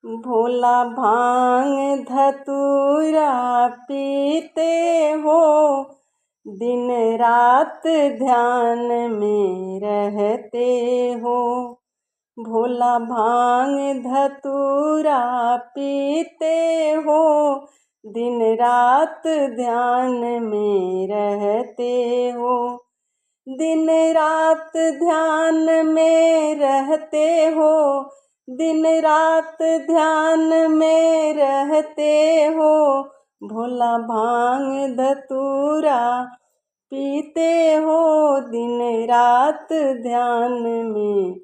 भोला भांग धतूरा पीते हो, दिन रात ध्यान में रहते हो। भोला भांग धतूरा पीते हो, दिन रात ध्यान में रहते हो। दिन रात ध्यान में रहते हो, दिन रात ध्यान में रहते हो। भोला भांग धतूरा पीते हो, दिन रात ध्यान में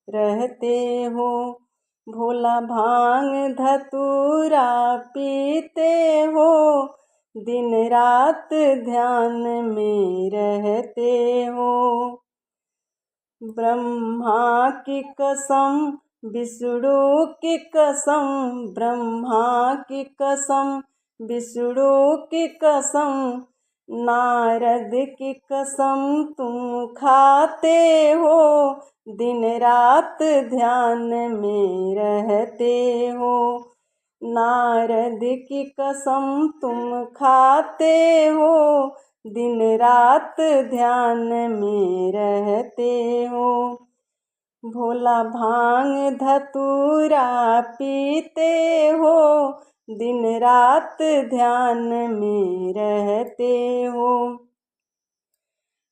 रहते हो। भोला भांग धतूरा पीते हो, दिन रात ध्यान में रहते हो। ब्रह्मा की कसम विष्णु की कसम, ब्रह्मा की कसम विष्णु की कसम, नारद की कसम तुम खाते हो, दिन रात ध्यान में रहते हो। नारद की कसम तुम खाते हो, दिन रात ध्यान में रहते हो। भोला भांग धतूरा पीते हो, दिन रात ध्यान में रहते हो।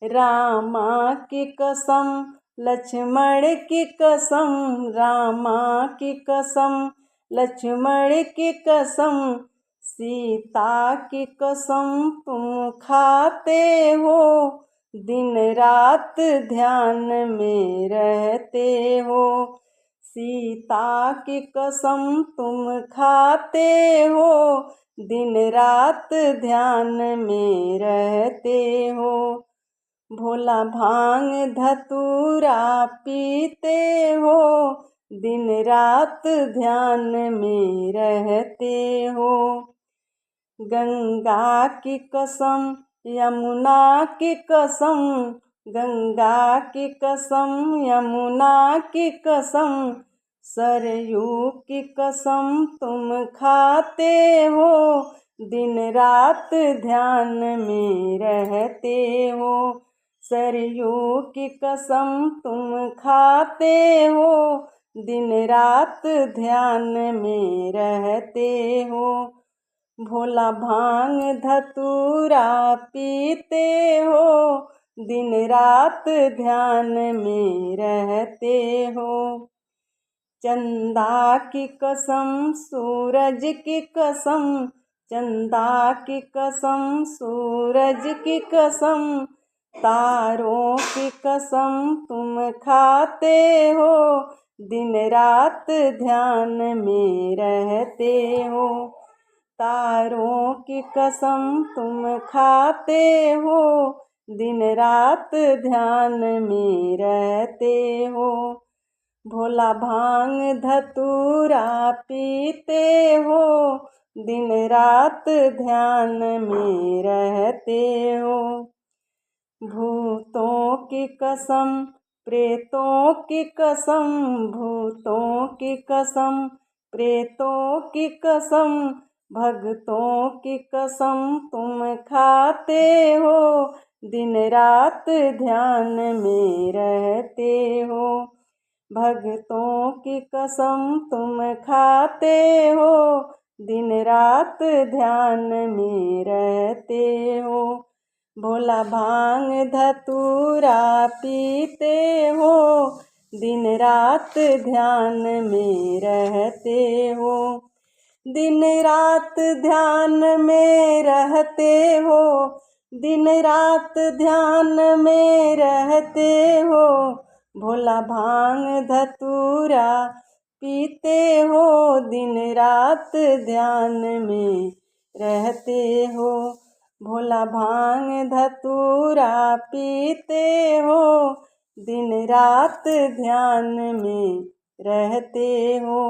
रामा की कसम लक्ष्मण की कसम, रामा की कसम लक्ष्मण की कसम, सीता की कसम तुम खाते हो, दिन रात ध्यान में रहते हो। सीता की कसम तुम खाते हो, दिन रात ध्यान में रहते हो। भोला भांग धतूरा पीते हो, दिन रात ध्यान में रहते हो। गंगा की कसम यमुना की कसम, गंगा की कसम यमुना की कसम, सरयू की कसम तुम खाते हो, दिन रात ध्यान में रहते हो। सरयू की कसम तुम खाते हो, दिन रात ध्यान में रहते हो। भोला भांग धतूरा पीते हो, दिन रात ध्यान में रहते हो। चंदा की कसम सूरज की कसम, चंदा की कसम सूरज की कसम, तारों की कसम तुम खाते हो, दिन रात ध्यान में रहते हो। तारों की कसम तुम खाते हो, दिन रात ध्यान में रहते हो। भोला भांग धतूरा पीते हो, दिन रात ध्यान में रहते हो। भूतों की कसम प्रेतों की कसम, भूतों की कसम प्रेतों की कसम, भक्तों की कसम तुम खाते हो, दिन रात ध्यान में रहते हो। भक्तों की कसम तुम खाते हो, दिन रात ध्यान में रहते हो। भोला भांग धतूरा पीते हो, दिन रात ध्यान में रहते हो। दिन रात ध्यान में रहते हो, दिन रात ध्यान में रहते हो। भोला भांग धतूरा पीते हो, दिन रात ध्यान में रहते हो। भोला भांग धतूरा पीते हो, दिन रात ध्यान में रहते हो।